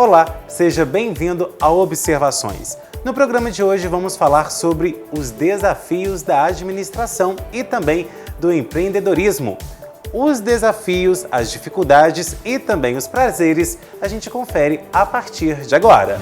Olá, seja bem-vindo ao Observações. No programa de hoje vamos falar sobre os desafios da administração e também do empreendedorismo. Os desafios, as dificuldades e também os prazeres a gente confere a partir de agora.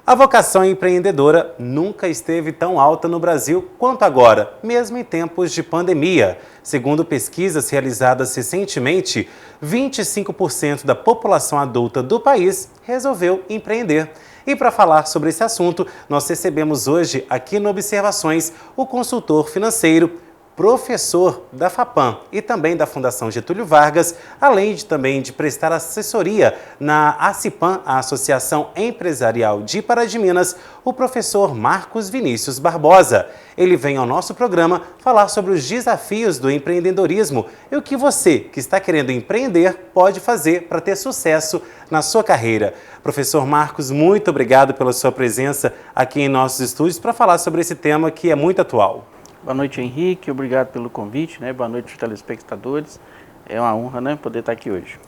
A vocação empreendedora nunca esteve tão alta no Brasil quanto agora, mesmo em tempos de pandemia. Segundo pesquisas realizadas recentemente, 25% da população adulta do país resolveu empreender. E para falar sobre esse assunto, nós recebemos hoje aqui no Observações o consultor financeiro, professor da FAPAM e também da Fundação Getúlio Vargas, além de prestar assessoria na ACIPAM, a Associação Empresarial de Pará de Minas, o professor Marcos Vinícius Barbosa. Ele vem ao nosso programa falar sobre os desafios do empreendedorismo e o que você, que está querendo empreender, pode fazer para ter sucesso na sua carreira. Professor Marcos, muito obrigado pela sua presença aqui em nossos estúdios para falar sobre esse tema que é muito atual. Boa noite, Henrique. Obrigado pelo convite, Boa noite, telespectadores. É uma honra, poder estar aqui hoje.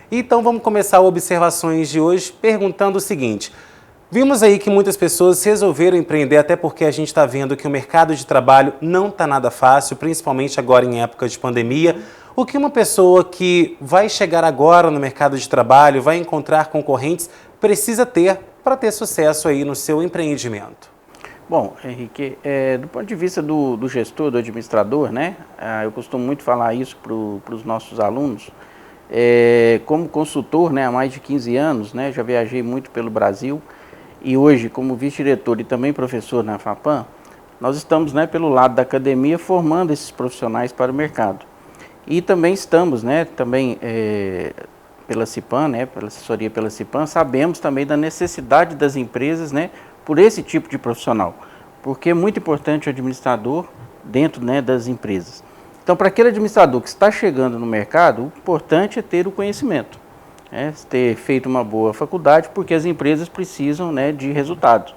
Então, vamos começar Observações de hoje perguntando o seguinte. Vimos aí que muitas pessoas resolveram empreender, até porque a gente está vendo que o mercado de trabalho não está nada fácil, principalmente agora em época de pandemia. O que uma pessoa que vai chegar agora no mercado de trabalho, vai encontrar concorrentes, precisa ter para ter sucesso aí no seu empreendimento? Bom, Henrique, do ponto de vista do gestor, do administrador, eu costumo muito falar isso para os nossos alunos. Como consultor, há mais de 15 anos, já viajei muito pelo Brasil e hoje, como vice-diretor e também professor na FAPAM, nós estamos, pelo lado da academia, formando esses profissionais para o mercado. E também estamos, pela CIPAM, pela assessoria pela CIPAM, sabemos também da necessidade das empresas, por esse tipo de profissional, porque é muito importante o administrador dentro das empresas. Então, para aquele administrador que está chegando no mercado, o importante é ter o conhecimento, ter feito uma boa faculdade, porque as empresas precisam de resultado.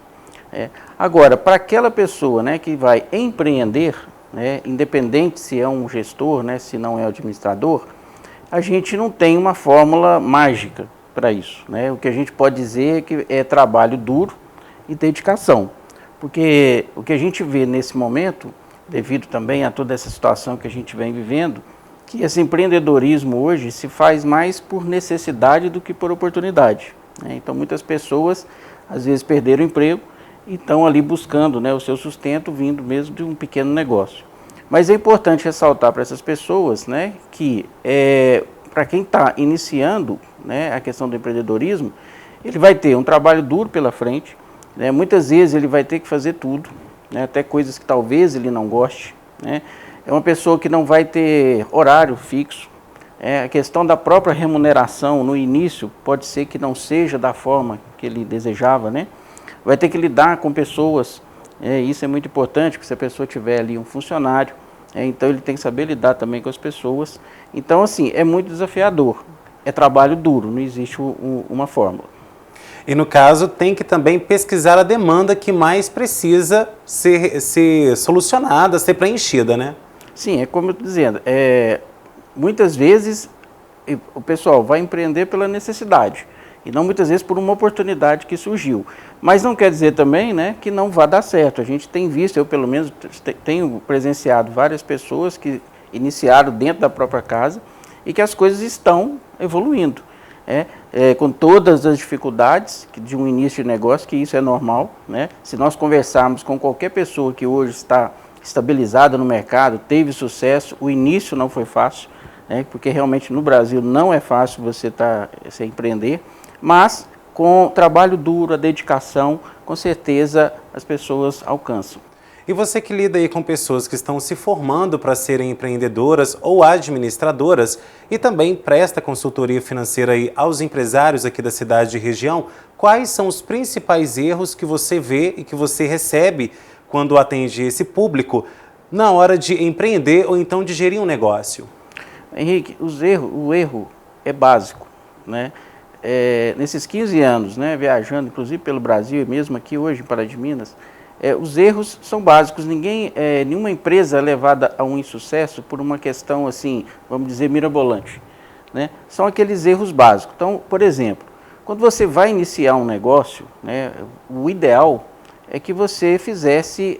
Agora, para aquela pessoa que vai empreender, independente se é um gestor, se não é um administrador, a gente não tem uma fórmula mágica para isso. O que a gente pode dizer é que é trabalho duro e dedicação, porque o que a gente vê nesse momento, devido também a toda essa situação que a gente vem vivendo, que esse empreendedorismo hoje se faz mais por necessidade do que por oportunidade. Então muitas pessoas às vezes perderam o emprego e estão ali buscando o seu sustento vindo mesmo de um pequeno negócio. Mas é importante ressaltar para essas pessoas que para quem está iniciando a questão do empreendedorismo, ele vai ter um trabalho duro pela frente. Muitas vezes ele vai ter que fazer tudo, até coisas que talvez ele não goste. É uma pessoa que não vai ter horário fixo. A questão da própria remuneração no início pode ser que não seja da forma que ele desejava. Vai ter que lidar com pessoas, isso é muito importante, porque se a pessoa tiver ali um funcionário, então ele tem que saber lidar também com as pessoas. Então, assim, é muito desafiador, é trabalho duro, não existe uma fórmula. E no caso, tem que também pesquisar a demanda que mais precisa ser solucionada, ser preenchida, Sim, é como eu estou dizendo, muitas vezes o pessoal vai empreender pela necessidade e não muitas vezes por uma oportunidade que surgiu. Mas não quer dizer também que não vai dar certo. A gente tem visto, eu pelo menos tenho presenciado várias pessoas que iniciaram dentro da própria casa e que as coisas estão evoluindo. Com todas as dificuldades de um início de negócio, que isso é normal. Se nós conversarmos com qualquer pessoa que hoje está estabilizada no mercado, teve sucesso, o início não foi fácil, porque realmente no Brasil não é fácil você empreender, mas com trabalho duro, a dedicação, com certeza as pessoas alcançam. E você que lida aí com pessoas que estão se formando para serem empreendedoras ou administradoras e também presta consultoria financeira aí aos empresários aqui da cidade e região, quais são os principais erros que você vê e que você recebe quando atende esse público na hora de empreender ou então de gerir um negócio? Henrique, o erro é básico, nesses 15 anos, viajando inclusive pelo Brasil e mesmo aqui hoje em Pará de Minas, os erros são básicos. Nenhuma empresa é levada a um insucesso por uma questão assim, vamos dizer, mirabolante. né, são aqueles erros básicos. Então, por exemplo, quando você vai iniciar um negócio, né, o ideal é que você fizesse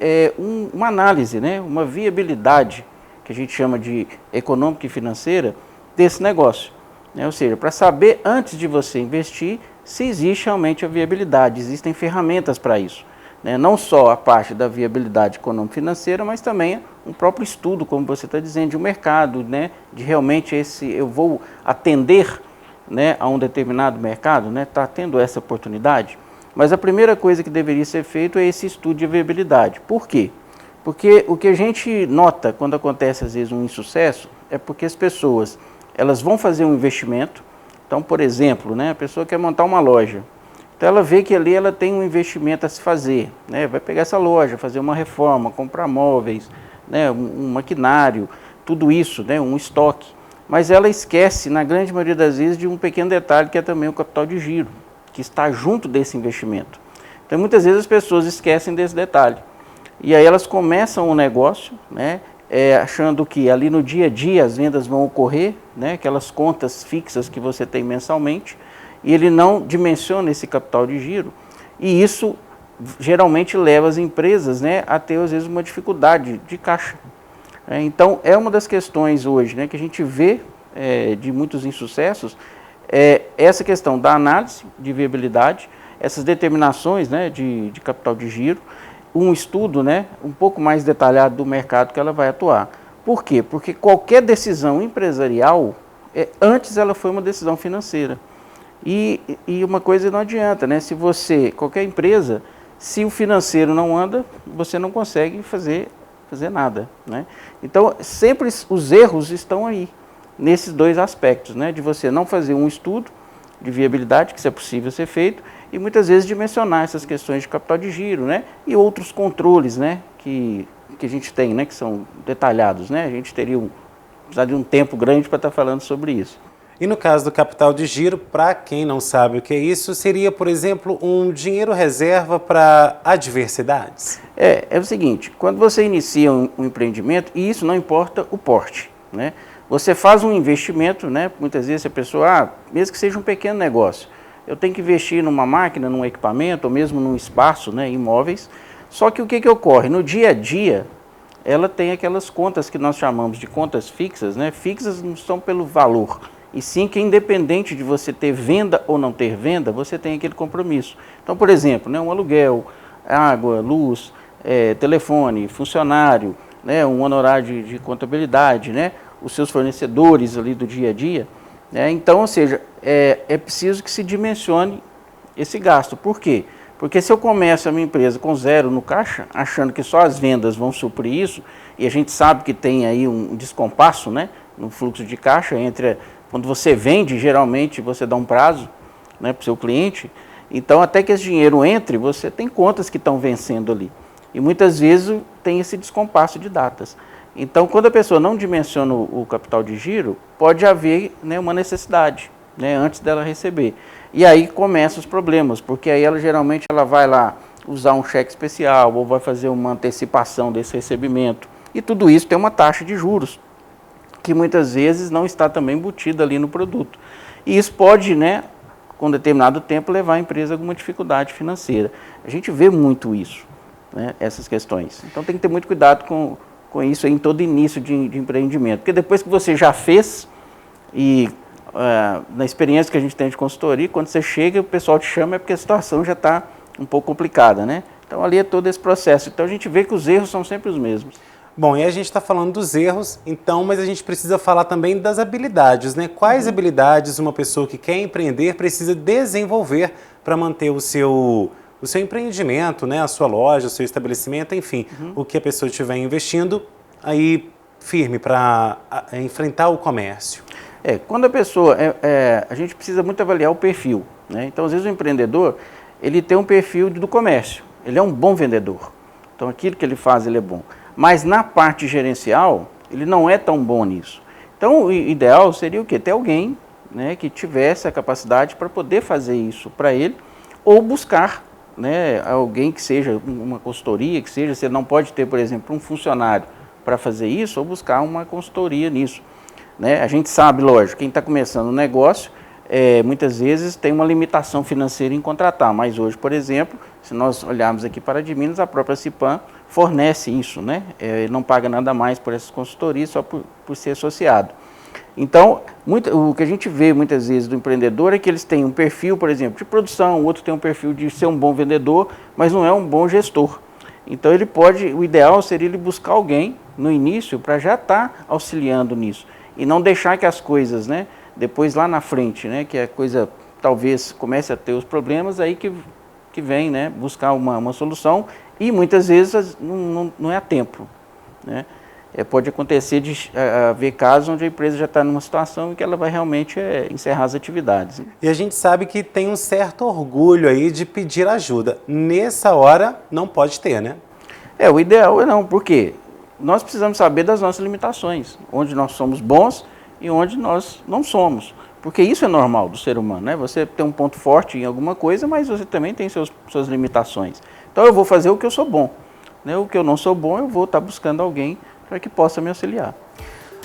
uma análise, né, uma viabilidade, que a gente chama de econômica e financeira, desse negócio. Né, ou seja, para saber, antes de você investir, se existe realmente a viabilidade, existem ferramentas para isso. Né, não só a parte da viabilidade econômico-financeira, mas também um próprio estudo, como você está dizendo, de um mercado, né, de realmente eu vou atender, né, a um determinado mercado, né, está tendo essa oportunidade. Mas a primeira coisa que deveria ser feito é esse estudo de viabilidade. Por quê? Porque o que a gente nota quando acontece às vezes um insucesso é porque as pessoas elas vão fazer um investimento. Então, por exemplo, né, a pessoa quer montar uma loja. Então ela vê que ali ela tem um investimento a se fazer, né, vai pegar essa loja, fazer uma reforma, comprar móveis, né, um maquinário, tudo isso, né, um estoque. Mas ela esquece, na grande maioria das vezes, de um pequeno detalhe que é também o capital de giro, que está junto desse investimento. Então, muitas vezes as pessoas esquecem desse detalhe. E aí elas começam um negócio, né, achando que ali no dia a dia as vendas vão ocorrer, né, aquelas contas fixas que você tem mensalmente, e ele não dimensiona esse capital de giro. E isso geralmente leva as empresas, né, a ter, às vezes, uma dificuldade de caixa. Então, é uma das questões hoje, né, que a gente vê de muitos insucessos, essa questão da análise de viabilidade, essas determinações, né, de capital de giro, um estudo, né, um pouco mais detalhado do mercado que ela vai atuar. Por quê? Porque qualquer decisão empresarial, antes ela foi uma decisão financeira. E uma coisa não adianta, né, qualquer empresa, se o financeiro não anda, você não consegue fazer nada, né? Então, sempre os erros estão aí, nesses dois aspectos, né? De você não fazer um estudo de viabilidade, que isso é possível ser feito, e muitas vezes dimensionar essas questões de capital de giro, né? E outros controles, né? Que a gente tem, né? Que são detalhados, né? A gente precisaria de um tempo grande para estar falando sobre isso. E no caso do capital de giro, para quem não sabe o que é isso, seria, por exemplo, um dinheiro reserva para adversidades? É o seguinte, quando você inicia um empreendimento, e isso não importa o porte, né? Você faz um investimento, né? Muitas vezes a pessoa, mesmo que seja um pequeno negócio, eu tenho que investir numa máquina, num equipamento, ou mesmo num espaço, né, imóveis. Só que o que ocorre? No dia a dia, ela tem aquelas contas que nós chamamos de contas fixas, né? Fixas não são pelo valor, e sim que independente de você ter venda ou não ter venda, você tem aquele compromisso. Então, por exemplo, né, um aluguel, água, luz, telefone, funcionário, né, um honorário de contabilidade, né, os seus fornecedores ali do dia a dia. Né, então, ou seja, é preciso que se dimensione esse gasto. Por quê? Porque se eu começo a minha empresa com zero no caixa, achando que só as vendas vão suprir isso, e a gente sabe que tem aí um descompasso, né, no fluxo de caixa entre quando você vende, geralmente você dá um prazo, né, para o seu cliente, então até que esse dinheiro entre, você tem contas que estão vencendo ali. E muitas vezes tem esse descompasso de datas. Então, quando a pessoa não dimensiona o capital de giro, pode haver, né, uma necessidade, né, antes dela receber. E aí começam os problemas, porque aí ela geralmente vai lá usar um cheque especial ou vai fazer uma antecipação desse recebimento. E tudo isso tem uma taxa de juros, que muitas vezes não está também embutida ali no produto. E isso pode, né, com determinado tempo, levar a empresa a alguma dificuldade financeira. A gente vê muito isso, né, essas questões. Então tem que ter muito cuidado com isso aí em todo início de empreendimento. Porque depois que você já fez, e na experiência que a gente tem de consultoria, quando você chega, o pessoal te chama, é porque a situação já está um pouco complicada, né? Então ali é todo esse processo. Então a gente vê que os erros são sempre os mesmos. Bom, e a gente está falando dos erros, então, mas a gente precisa falar também das habilidades, né? Quais habilidades uma pessoa que quer empreender precisa desenvolver para manter o seu empreendimento, né? A sua loja, o seu estabelecimento, enfim, o que a pessoa estiver investindo aí firme para enfrentar o comércio. Quando a pessoa, a gente precisa muito avaliar o perfil, né? Então, às vezes o empreendedor, ele tem um perfil do comércio, ele é um bom vendedor, então aquilo que ele faz, ele é bom. Mas na parte gerencial, ele não é tão bom nisso. Então, o ideal seria o quê? Ter alguém, né, que tivesse a capacidade para poder fazer isso para ele, ou buscar, né, alguém que seja uma consultoria, que seja, você não pode ter, por exemplo, um funcionário para fazer isso, ou buscar uma consultoria nisso. né? A gente sabe, lógico, quem está começando um negócio, muitas vezes tem uma limitação financeira em contratar, mas hoje, por exemplo, se nós olharmos aqui para Adminas, a própria Cipan fornece isso, né? Não paga nada mais por essas consultorias só por ser associado. Então, o que a gente vê muitas vezes do empreendedor é que eles têm um perfil, por exemplo, de produção, o outro tem um perfil de ser um bom vendedor, mas não é um bom gestor. Então, o ideal seria ele buscar alguém no início para já estar auxiliando nisso e não deixar que as coisas, né, depois lá na frente, né, que a coisa talvez comece a ter os problemas, aí que vem, né, buscar uma solução e muitas vezes não é a tempo, né? Pode acontecer de haver casos onde a empresa já está numa situação em que ela vai realmente encerrar as atividades. E a gente sabe que tem um certo orgulho aí de pedir ajuda. Nessa hora, não pode ter, né? O ideal é não, porque nós precisamos saber das nossas limitações, onde nós somos bons e onde nós não somos. Porque isso é normal do ser humano, né? Você tem um ponto forte em alguma coisa, mas você também tem suas limitações. Então eu vou fazer o que eu sou bom, né? O que eu não sou bom, eu vou estar buscando alguém para que possa me auxiliar.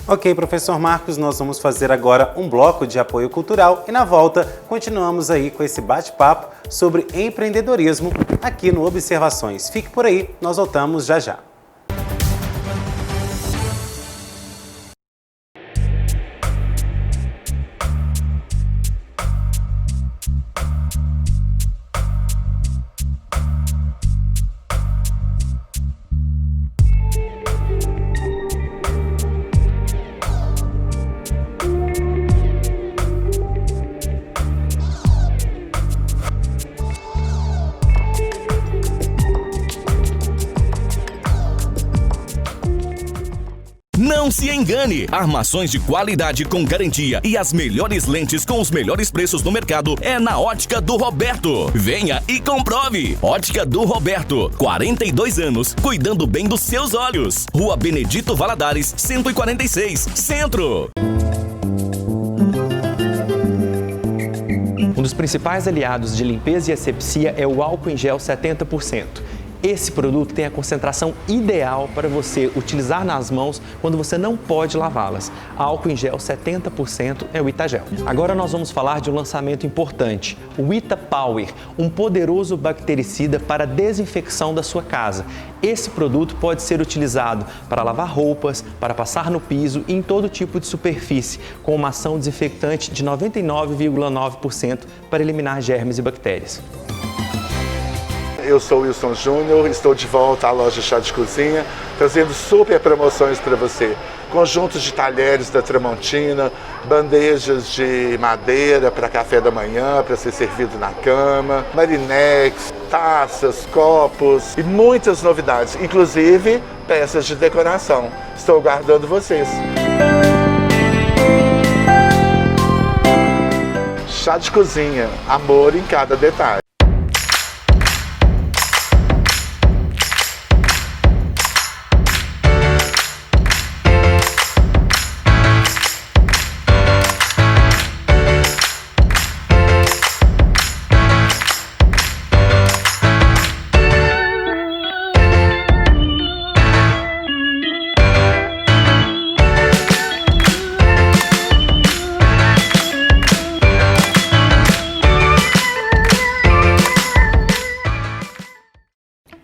Ok, professor Marcos, nós vamos fazer agora um bloco de apoio cultural e na volta continuamos aí com esse bate-papo sobre empreendedorismo aqui no Observações. Fique por aí, nós voltamos já já. Não se engane! Armações de qualidade com garantia e as melhores lentes com os melhores preços no mercado é na Ótica do Roberto. Venha e comprove! Ótica do Roberto, 42 anos, cuidando bem dos seus olhos. Rua Benedito Valadares, 146, Centro. Um dos principais aliados de limpeza e asepsia é o álcool em gel 70%. Esse produto tem a concentração ideal para você utilizar nas mãos quando você não pode lavá-las. Álcool em gel 70% é o Itagel. Agora nós vamos falar de um lançamento importante, o Ita Power, um poderoso bactericida para desinfecção da sua casa. Esse produto pode ser utilizado para lavar roupas, para passar no piso e em todo tipo de superfície, com uma ação desinfectante de 99,9% para eliminar germes e bactérias. Eu sou o Wilson Júnior, estou de volta à loja Chá de Cozinha, trazendo super promoções para você. Conjuntos de talheres da Tramontina, bandejas de madeira para café da manhã, para ser servido na cama, marinex, taças, copos e muitas novidades, inclusive peças de decoração. Estou aguardando vocês. Chá de Cozinha, amor em cada detalhe.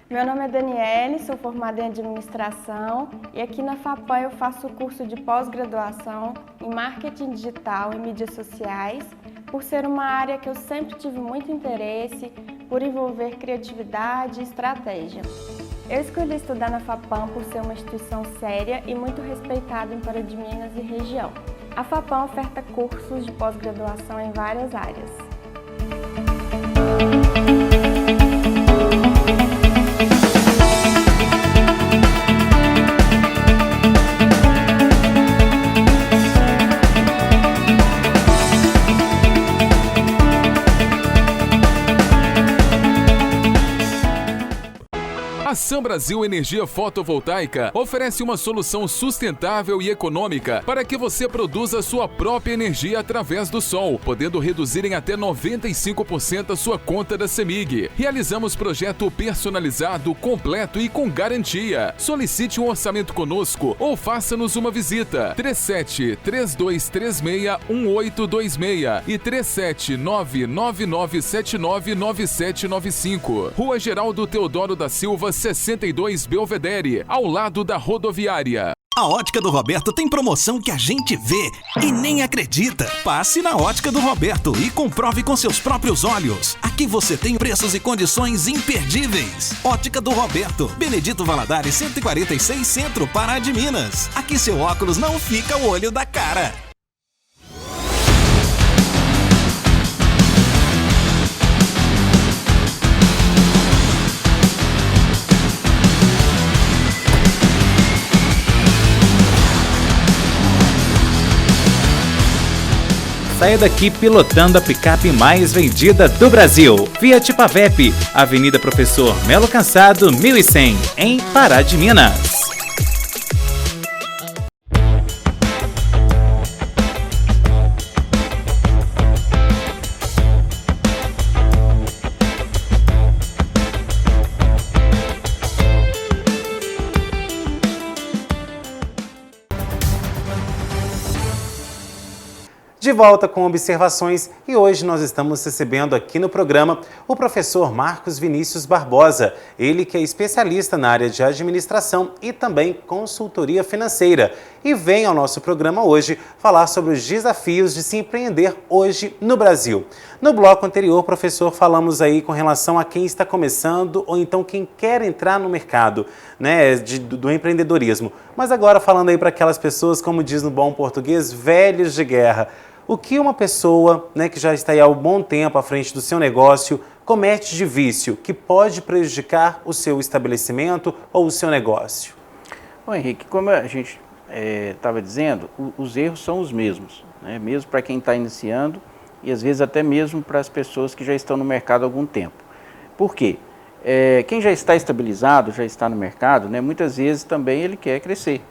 Meu nome é Daniele, sou formada em administração e aqui na FAPAM eu faço o curso de pós-graduação em marketing digital e mídias sociais, por ser uma área que eu sempre tive muito interesse, por envolver criatividade e estratégia. Eu escolhi estudar na FAPAM por ser uma instituição séria e muito respeitada em Pará de Minas e região. A FAPAM oferta cursos de pós-graduação em várias áreas. A Sam Brasil Energia Fotovoltaica oferece uma solução sustentável e econômica para que você produza sua própria energia através do sol, podendo reduzir em até 95% a sua conta da CEMIG. Realizamos projeto personalizado, completo e com garantia. Solicite um orçamento conosco ou faça-nos uma visita. 37-3236-1826 e 37999799795. Rua Geraldo Teodoro da Silva, 62 Belvedere, ao lado da rodoviária. A Ótica do Roberto tem promoção que a gente vê e nem acredita. Passe na Ótica do Roberto e comprove com seus próprios olhos. Aqui você tem preços e condições imperdíveis. Ótica do Roberto, Benedito Valadares 146 Centro, Pará de Minas. Aqui seu óculos não fica o olho da cara. Saia daqui pilotando a picape mais vendida do Brasil. Fiat Pavep, Avenida Professor Melo Cansado, 1100, em Pará de Minas. De volta com observações e hoje nós estamos recebendo aqui no programa o professor Marcos Vinícius Barbosa, ele que é especialista na área de administração e também consultoria financeira e vem ao nosso programa hoje falar sobre os desafios de se empreender hoje no Brasil. No bloco anterior, professor, falamos aí com relação a quem está começando ou então quem quer entrar no mercado, né, do empreendedorismo. Mas agora falando aí para aquelas pessoas, como diz no bom português, velhos de guerra. O que uma pessoa, né, que já está aí há um bom tempo à frente do seu negócio comete de vício que pode prejudicar o seu estabelecimento ou o seu negócio? Bom, Henrique, como a gente estava dizendo, os erros são os mesmos, né? Mesmo para quem está iniciando e às vezes até mesmo para as pessoas que já estão no mercado há algum tempo. Por quê? Quem já está estabilizado, já está no mercado, né, muitas vezes também ele quer crescer,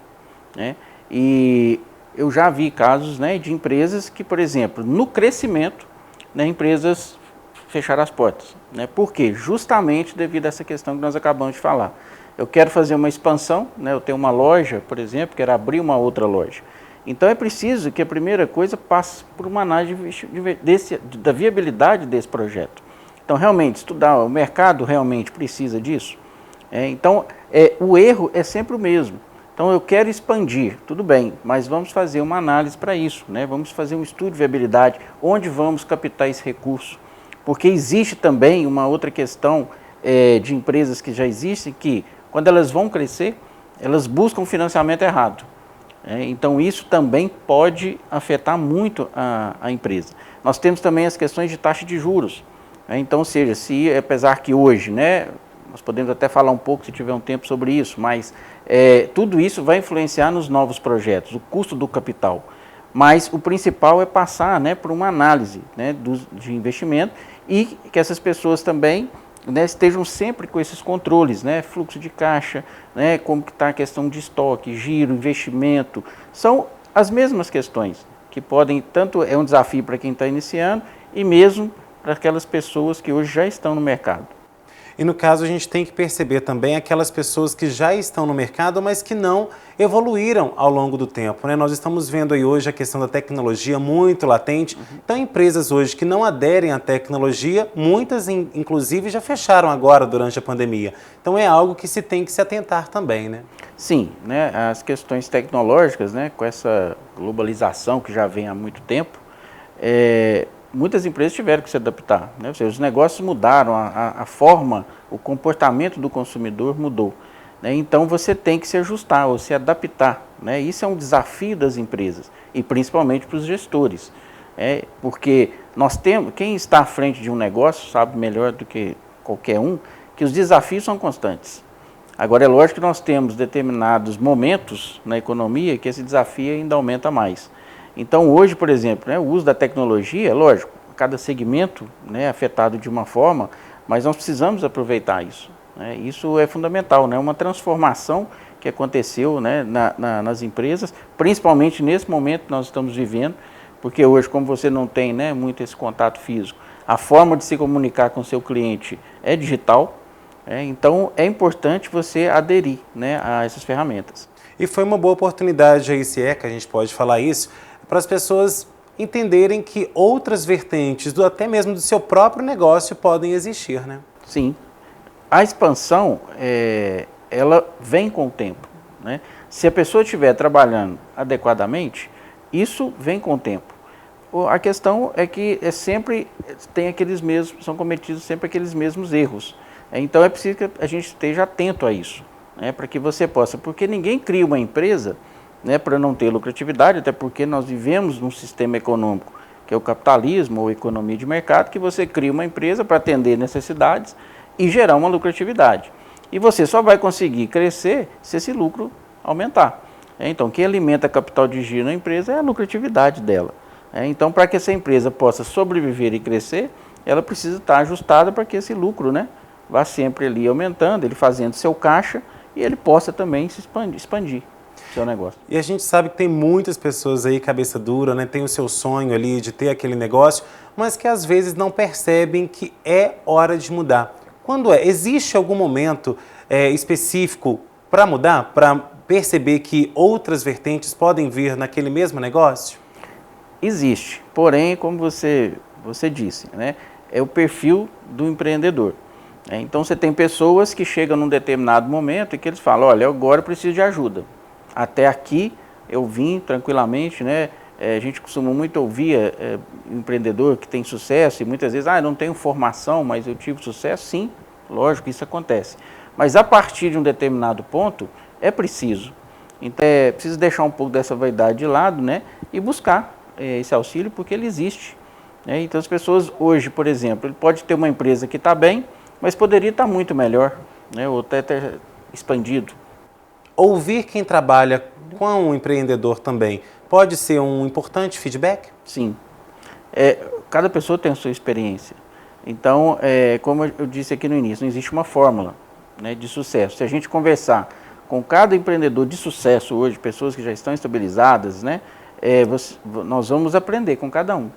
né? E eu já vi casos, né, de empresas que, por exemplo, no crescimento, né, empresas fecharam as portas, né? Por quê? Justamente devido a essa questão que nós acabamos de falar. Eu quero fazer uma expansão, né, eu tenho uma loja, por exemplo, quero abrir uma outra loja. Então é preciso que a primeira coisa passe por uma análise da viabilidade desse projeto. Então realmente estudar, o mercado realmente precisa disso? Então o erro é sempre o mesmo. Então eu quero expandir, tudo bem, mas vamos fazer uma análise para isso, né? Vamos fazer um estudo de viabilidade, onde vamos captar esse recurso. Porque existe também uma outra questão de empresas que já existem, que quando elas vão crescer, elas buscam financiamento errado. Então isso também pode afetar muito a empresa. Nós temos também as questões de taxa de juros. Então, ou seja, apesar que hoje, né, nós podemos até falar um pouco, se tiver um tempo, sobre isso, mas tudo isso vai influenciar nos novos projetos, o custo do capital. Mas o principal é passar, né, por uma análise, né, de investimento e que essas pessoas também, né, estejam sempre com esses controles, né, fluxo de caixa, né, como que está a questão de estoque, giro, investimento. São as mesmas questões que podem, tanto é um desafio para quem está iniciando e mesmo para aquelas pessoas que hoje já estão no mercado. E no caso a gente tem que perceber também aquelas pessoas que já estão no mercado, mas que não evoluíram ao longo do tempo, né? Nós estamos vendo aí hoje a questão da tecnologia muito latente. Então empresas hoje que não aderem à tecnologia, muitas inclusive já fecharam agora durante a pandemia. Então é algo que se tem que se atentar também, né? Sim, né? As questões tecnológicas, né, com essa globalização que já vem há muito tempo, muitas empresas tiveram que se adaptar, né? Ou seja, os negócios mudaram, a forma, o comportamento do consumidor mudou, né? Então você tem que se ajustar ou se adaptar, né? Isso é um desafio das empresas e principalmente para os gestores, porque nós temos, quem está à frente de um negócio sabe melhor do que qualquer um que os desafios são constantes. Agora é lógico que nós temos determinados momentos na economia que esse desafio ainda aumenta mais. Então hoje, por exemplo, né, o uso da tecnologia, lógico, cada segmento, né, é afetado de uma forma, mas nós precisamos aproveitar isso, né? Isso é fundamental, né? Uma transformação que aconteceu, né, nas empresas, principalmente nesse momento que nós estamos vivendo, porque hoje, como você não tem, né, muito esse contato físico, a forma de se comunicar com o seu cliente é digital, então é importante você aderir, né, a essas ferramentas. E foi uma boa oportunidade aí, se é que a gente pode falar isso, para as pessoas entenderem que outras vertentes, até mesmo do seu próprio negócio, podem existir, né? Sim. A expansão, ela vem com o tempo, né? Se a pessoa estiver trabalhando adequadamente, isso vem com o tempo. A questão é que sempre tem aqueles mesmos, são cometidos sempre aqueles mesmos erros. Então é preciso que a gente esteja atento a isso, né? Para que você possa, porque ninguém cria uma empresa, né, para não ter lucratividade, até porque nós vivemos num sistema econômico, que é o capitalismo ou economia de mercado, que você cria uma empresa para atender necessidades e gerar uma lucratividade. E você só vai conseguir crescer se esse lucro aumentar. Então, quem alimenta capital de giro na empresa é a lucratividade dela. Então, para que essa empresa possa sobreviver e crescer, ela precisa estar ajustada para que esse lucro, né, vá sempre ali aumentando, ele fazendo seu caixa e ele possa também se expandir seu negócio. E a gente sabe que tem muitas pessoas aí, cabeça dura, né, tem o seu sonho ali de ter aquele negócio, mas que às vezes não percebem que é hora de mudar. Quando existe algum momento específico para mudar, para perceber que outras vertentes podem vir naquele mesmo negócio? Existe, porém, como você disse, né, é o perfil do empreendedor. Então você tem pessoas que chegam num determinado momento e que eles falam, olha, agora eu preciso de ajuda. Até aqui eu vim tranquilamente, né? A gente costuma muito ouvir empreendedor que tem sucesso e muitas vezes, eu não tenho formação, mas eu tive sucesso. Sim, lógico, isso acontece. Mas a partir de um determinado ponto, é preciso. Então, é preciso deixar um pouco dessa vaidade de lado, né? E buscar esse auxílio, porque ele existe. Então, as pessoas hoje, por exemplo, ele pode ter uma empresa que está bem, mas poderia estar muito melhor, né? Ou até ter expandido. Ouvir quem trabalha com um empreendedor também pode ser um importante feedback? Sim. Cada pessoa tem a sua experiência. Então, como eu disse aqui no início, não existe uma fórmula, né, de sucesso. Se a gente conversar com cada empreendedor de sucesso hoje, pessoas que já estão estabilizadas, né, nós vamos aprender com cada um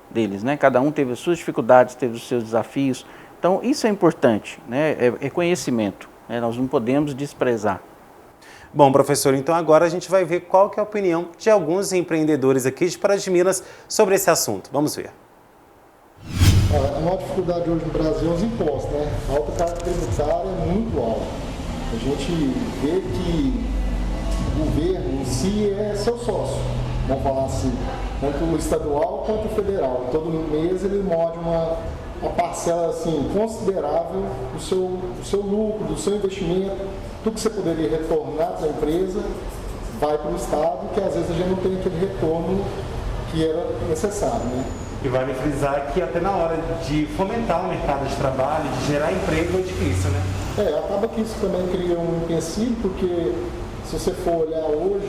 deles, né? Cada um teve as suas dificuldades, teve os seus desafios. Então, isso é importante, né? É conhecimento, né? Nós não podemos desprezar. Bom, professor, então agora a gente vai ver qual que é a opinião de alguns empreendedores aqui de Pará de Minas sobre esse assunto. Vamos ver. A maior dificuldade hoje no Brasil é os impostos, né? A alta carga tributária é muito alta. A gente vê que o governo em si é seu sócio, vamos falar assim, tanto o estadual quanto o federal. Todo mês ele morde uma parcela assim, considerável do seu lucro, do seu investimento. Tudo que você poderia retornar para a empresa vai para o Estado, que às vezes a gente não tem aquele retorno que era necessário, né? E vale frisar que até na hora de fomentar o mercado de trabalho, de gerar emprego, é difícil, né? Acaba que isso também cria um empecilho, porque se você for olhar hoje,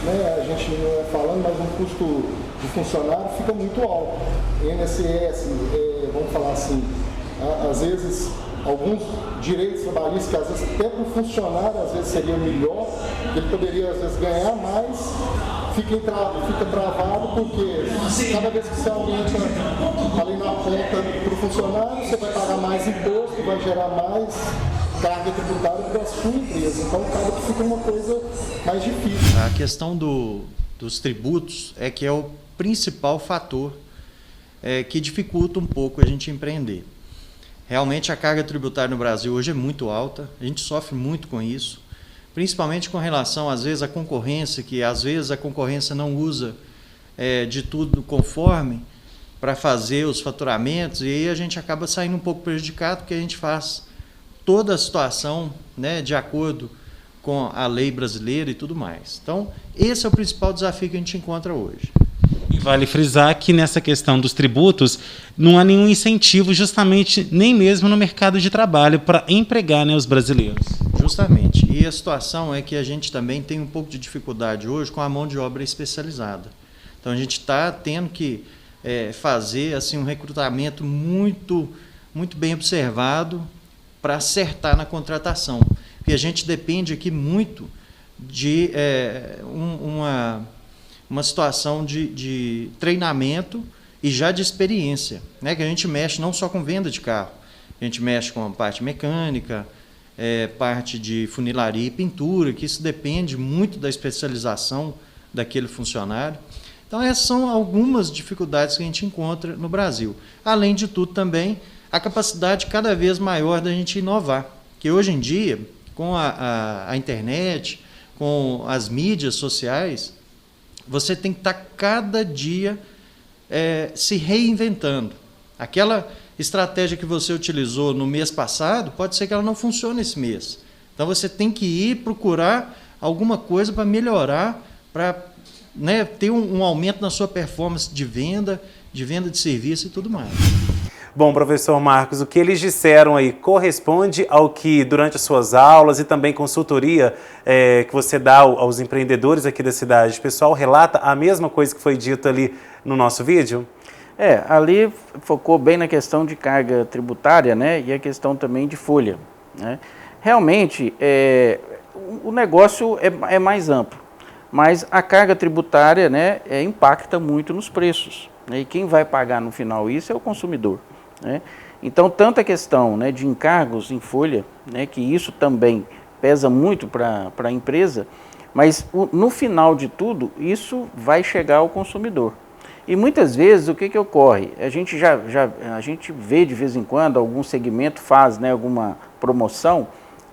né, a gente não é falando, mas um custo de funcionário fica muito alto. INSS, vamos falar assim, às vezes alguns direitos trabalhistas que às vezes até para o funcionário às vezes seria melhor, ele poderia às vezes ganhar mais, fica travado porque cada vez que você aumenta ali na ponta para o funcionário, você vai pagar mais imposto, vai gerar mais carga tributária para a sua empresa. Então acaba que fica uma coisa mais difícil. A questão dos tributos é que é o principal fator que dificulta um pouco a gente empreender. Realmente a carga tributária no Brasil hoje é muito alta, a gente sofre muito com isso, principalmente com relação, às vezes, à concorrência, que às vezes a concorrência não usa de tudo conforme para fazer os faturamentos, e aí a gente acaba saindo um pouco prejudicado, porque a gente faz toda a situação, né, de acordo com a lei brasileira e tudo mais. Então, esse é o principal desafio que a gente encontra hoje. E vale frisar que nessa questão dos tributos não há nenhum incentivo justamente nem mesmo no mercado de trabalho para empregar, né, os brasileiros. Justamente. E a situação é que a gente também tem um pouco de dificuldade hoje com a mão de obra especializada. Então a gente está tendo que fazer assim, um recrutamento muito bem observado para acertar na contratação. Porque a gente depende aqui muito de uma situação de treinamento e já de experiência, né? Que a gente mexe não só com venda de carro, a gente mexe com a parte mecânica, parte de funilaria e pintura, que isso depende muito da especialização daquele funcionário. Então, essas são algumas dificuldades que a gente encontra no Brasil. Além de tudo, também, a capacidade cada vez maior da gente inovar. Que hoje em dia, com a internet, com as mídias sociais, você tem que estar cada dia se reinventando. Aquela estratégia que você utilizou no mês passado, pode ser que ela não funcione esse mês. Então, você tem que ir procurar alguma coisa para melhorar, para ter um aumento na sua performance de venda de serviço e tudo mais. Bom, professor Marcos, o que eles disseram aí corresponde ao que durante as suas aulas e também consultoria que você dá aos empreendedores aqui da cidade, o pessoal relata a mesma coisa que foi dito ali no nosso vídeo? Ali focou bem na questão de carga tributária, né, e a questão também de folha, né. Realmente, o negócio é mais amplo, mas a carga tributária, né, impacta muito nos preços, né, e quem vai pagar no final isso é o consumidor, né. Então, tanto a questão, né, de encargos em folha, né, que isso também pesa muito para a empresa, mas no final de tudo, isso vai chegar ao consumidor. E muitas vezes o que ocorre? A gente a gente vê de vez em quando algum segmento faz, né, alguma promoção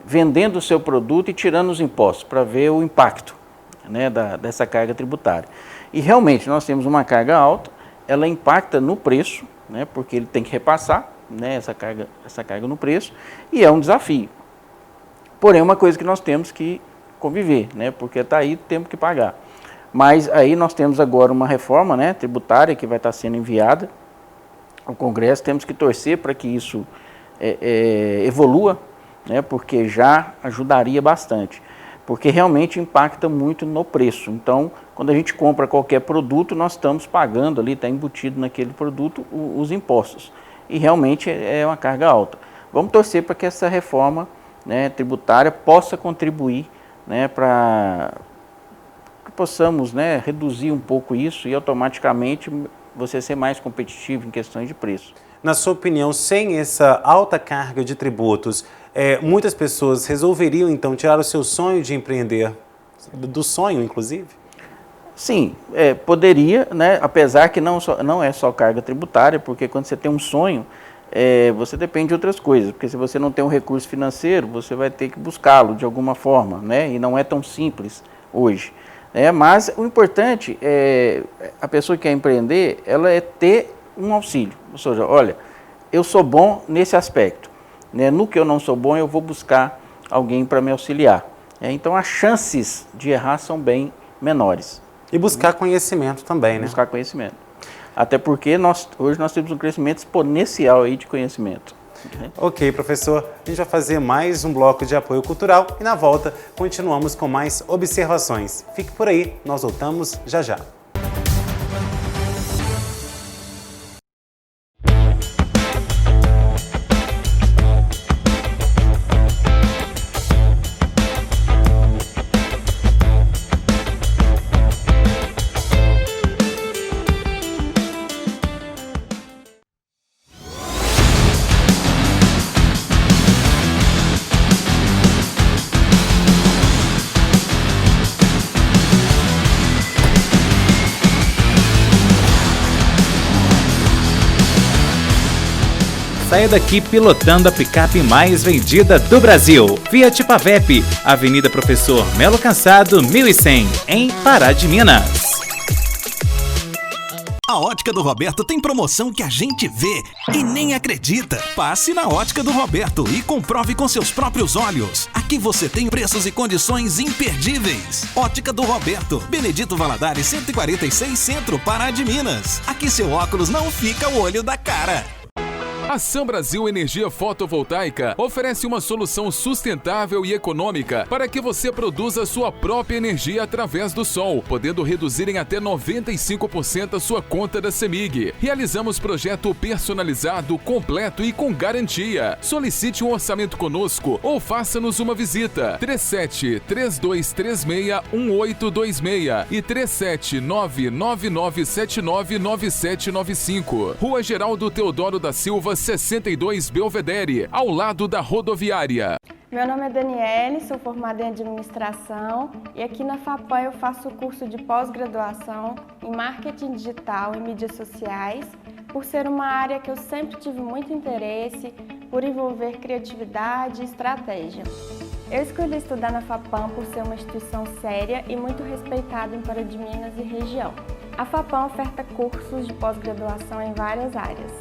vendendo o seu produto e tirando os impostos para ver o impacto, né, dessa carga tributária. E realmente nós temos uma carga alta, ela impacta no preço, né, porque ele tem que repassar, né, essa carga no preço, e é um desafio. Porém, é uma coisa que nós temos que conviver, né, porque está aí, temos que pagar. Mas aí nós temos agora uma reforma, né, tributária que vai estar sendo enviada ao Congresso. Temos que torcer para que isso evolua, né, porque já ajudaria bastante. Porque realmente impacta muito no preço. Então, quando a gente compra qualquer produto, nós estamos pagando ali, está embutido naquele produto os impostos. E realmente é uma carga alta. Vamos torcer para que essa reforma, né, tributária possa contribuir, né, para que possamos, né, reduzir um pouco isso e automaticamente você ser mais competitivo em questões de preço. Na sua opinião, sem essa alta carga de tributos, muitas pessoas resolveriam então tirar o seu sonho de empreender, do sonho inclusive? Sim, poderia, né, apesar que não é só carga tributária, porque quando você tem um sonho, você depende de outras coisas, porque se você não tem um recurso financeiro, você vai ter que buscá-lo de alguma forma, né, e não é tão simples hoje. Mas o importante a pessoa que quer empreender, ela ter um auxílio. Ou seja, olha, eu sou bom nesse aspecto, né? No que eu não sou bom, eu vou buscar alguém para me auxiliar. Então, as chances de errar são bem menores. E buscar conhecimento também, né? Buscar conhecimento. Até porque hoje nós temos um crescimento exponencial aí de conhecimento. Ok, professor. A gente vai fazer mais um bloco de apoio cultural e na volta continuamos com mais observações. Fique por aí, nós voltamos já já. Saia daqui pilotando a picape mais vendida do Brasil. Fiat Pavep, Avenida Professor Melo Cansado, 1100, em Pará de Minas. A Ótica do Roberto tem promoção que a gente vê e nem acredita. Passe na Ótica do Roberto e comprove com seus próprios olhos. Aqui você tem preços e condições imperdíveis. Ótica do Roberto, Benedito Valadares 146 Centro, Pará de Minas. Aqui seu óculos não fica o olho da cara. A Sam Brasil Energia Fotovoltaica oferece uma solução sustentável e econômica para que você produza sua própria energia através do sol, podendo reduzir em até 95% a sua conta da CEMIG. Realizamos projeto personalizado, completo e com garantia. Solicite um orçamento conosco ou faça-nos uma visita. 37-3236-1826 e 37999799795. Rua Geraldo Teodoro da Silva, 62 Belvedere, ao lado da rodoviária. Meu nome é Daniele, sou formada em administração e aqui na FAPAM eu faço o curso de pós-graduação em marketing digital e mídias sociais, por ser uma área que eu sempre tive muito interesse, por envolver criatividade e estratégia. Eu escolhi estudar na FAPAM por ser uma instituição séria e muito respeitada em Pará de Minas e região. A FAPAM oferta cursos de pós-graduação em várias áreas.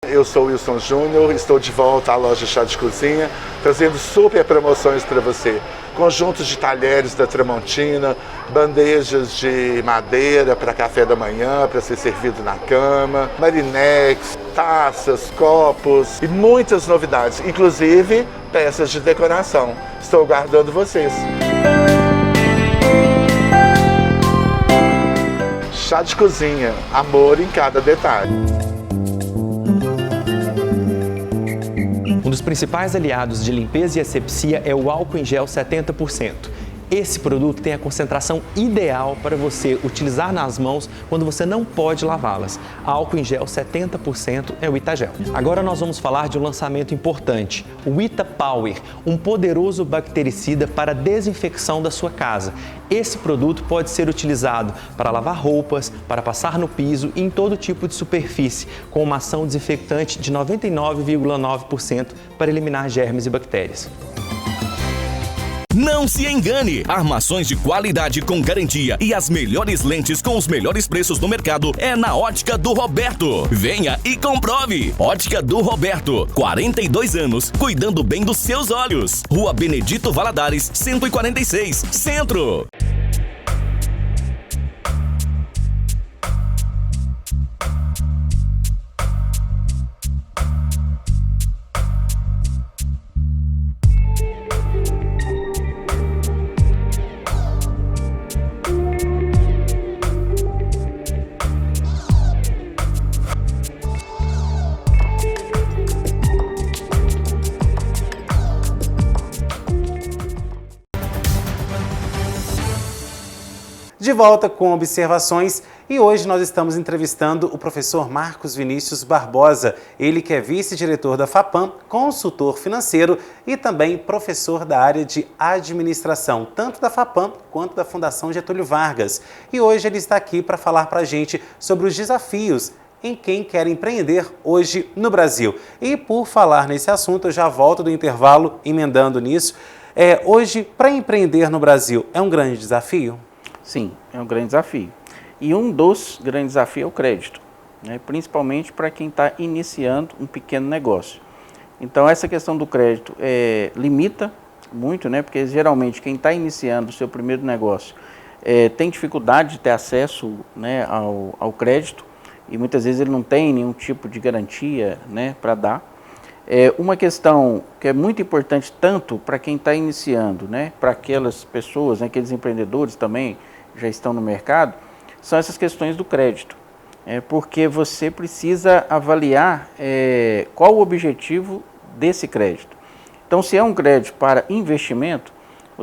Eu sou o Wilson Júnior, estou de volta à loja Chá de Cozinha, trazendo super promoções para você. Conjuntos de talheres da Tramontina, bandejas de madeira para café da manhã, para ser servido na cama, marinex, taças, copos e muitas novidades, inclusive peças de decoração. Estou aguardando vocês. Chá de Cozinha, amor em cada detalhe. Um dos principais aliados de limpeza e asepsia é o álcool em gel 70%. Esse produto tem a concentração ideal para você utilizar nas mãos quando você não pode lavá-las. Álcool em gel 70% é o Itagel. Agora nós vamos falar de um lançamento importante, o Ita Power, um poderoso bactericida para desinfecção da sua casa. Esse produto pode ser utilizado para lavar roupas, para passar no piso e em todo tipo de superfície, com uma ação desinfectante de 99,9% para eliminar germes e bactérias. Não se engane! Armações de qualidade com garantia e as melhores lentes com os melhores preços no mercado é na Ótica do Roberto. Venha e comprove! Ótica do Roberto, 42 anos, cuidando bem dos seus olhos. Rua Benedito Valadares, 146, Centro. De volta com observações e hoje nós estamos entrevistando o professor Marcos Vinícius Barbosa, ele que é vice-diretor da FAPAM, consultor financeiro e também professor da área de administração, tanto da FAPAM quanto da Fundação Getúlio Vargas. E hoje ele está aqui para falar para a gente sobre os desafios em quem quer empreender hoje no Brasil. E por falar nesse assunto, eu já volto do intervalo emendando nisso. Hoje, para empreender no Brasil, é um grande desafio? Sim, é um grande desafio. E um dos grandes desafios é o crédito, né? Principalmente para quem está iniciando um pequeno negócio. Então, essa questão do crédito limita muito, né? Porque geralmente quem está iniciando o seu primeiro negócio tem dificuldade de ter acesso, né, ao crédito e muitas vezes ele não tem nenhum tipo de garantia, né, para dar. Uma questão que é muito importante tanto para quem está iniciando, né, para aquelas pessoas, né, aqueles empreendedores também já estão no mercado, são essas questões do crédito. Porque você precisa avaliar qual o objetivo desse crédito. Então, se é um crédito para investimento,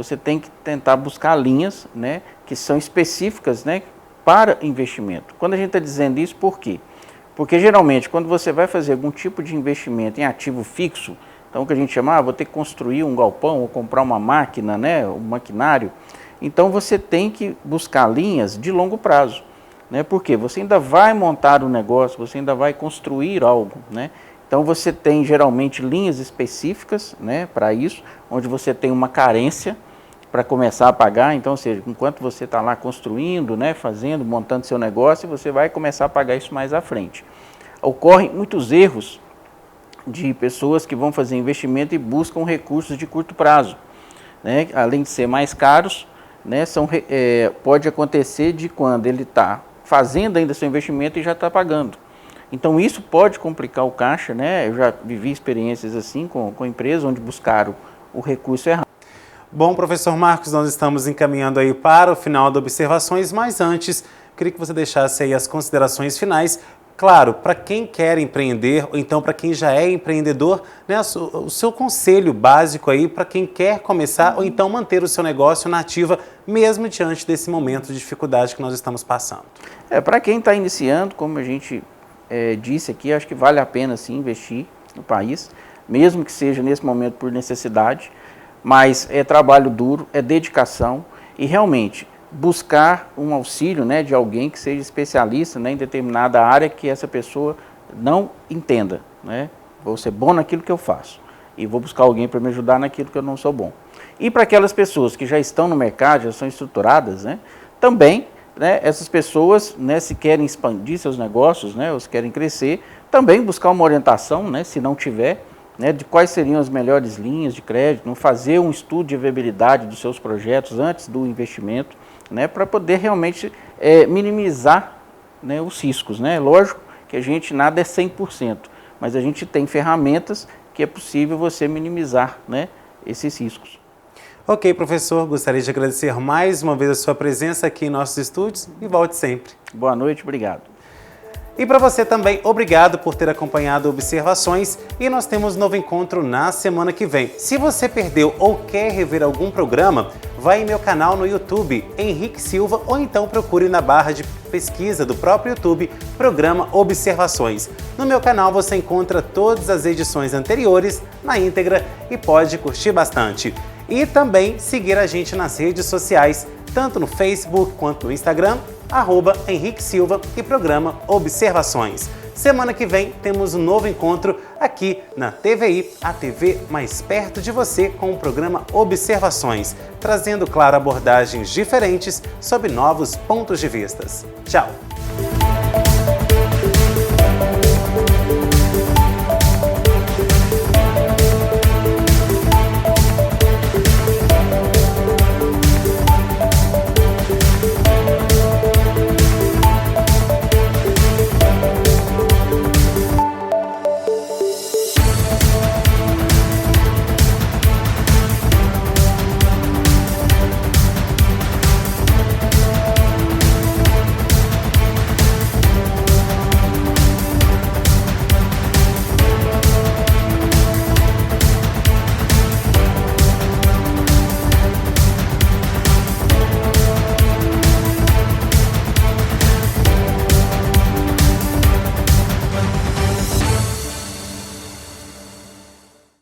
você tem que tentar buscar linhas, né, que são específicas, né, para investimento. Quando a gente está dizendo isso, por quê? Porque geralmente quando você vai fazer algum tipo de investimento em ativo fixo, então o que a gente chama, vou ter que construir um galpão ou comprar uma máquina, né, um maquinário, então você tem que buscar linhas de longo prazo, né, porque você ainda vai montar um negócio, você ainda vai construir algo, né. Então você tem geralmente linhas específicas, né, para isso, onde você tem uma carência para começar a pagar. Então, ou seja, enquanto você está lá construindo, né, fazendo, montando seu negócio, você vai começar a pagar isso mais à frente. Ocorrem muitos erros de pessoas que vão fazer investimento e buscam recursos de curto prazo, né, além de ser mais caros, né, pode acontecer de quando ele está fazendo ainda seu investimento e já está pagando. Então isso pode complicar o caixa, né? Eu já vivi experiências assim com empresas onde buscaram o recurso errado. Bom, professor Marcos, nós estamos encaminhando aí para o final das observações, mas antes, queria que você deixasse aí as considerações finais. Claro, para quem quer empreender, ou então para quem já é empreendedor, né, o seu conselho básico aí para quem quer começar ou então manter o seu negócio na ativa, mesmo diante desse momento de dificuldade que nós estamos passando. Para quem está iniciando, como a gente disse aqui, acho que vale a pena sim investir no país, mesmo que seja nesse momento por necessidade, mas é trabalho duro, é dedicação e realmente buscar um auxílio, né, de alguém que seja especialista, né, em determinada área que essa pessoa não entenda, né? Vou ser bom naquilo que eu faço e vou buscar alguém para me ajudar naquilo que eu não sou bom. E para aquelas pessoas que já estão no mercado, já são estruturadas, né, também, né, essas pessoas, né, se querem expandir seus negócios, né, ou se querem crescer, também buscar uma orientação, né, se não tiver, né, de quais seriam as melhores linhas de crédito, fazer um estudo de viabilidade dos seus projetos antes do investimento, né, para poder realmente minimizar, né, os riscos, né. Lógico que a gente nada é 100%, mas a gente tem ferramentas que é possível você minimizar, né, esses riscos. Ok, professor, gostaria de agradecer mais uma vez a sua presença aqui em nossos estúdios e volte sempre. Boa noite, obrigado. E para você também, obrigado por ter acompanhado Observações e nós temos novo encontro na semana que vem. Se você perdeu ou quer rever algum programa, vai em meu canal no YouTube, Henrique Silva, ou então procure na barra de pesquisa do próprio YouTube, programa Observações. No meu canal você encontra todas as edições anteriores na íntegra e pode curtir bastante. E também seguir a gente nas redes sociais, tanto no Facebook quanto no Instagram, @Henrique Silva e programa Observações. Semana que vem temos um novo encontro aqui na TVI, a TV mais perto de você, com o programa Observações, trazendo, claro, abordagens diferentes sobre novos pontos de vista. Tchau!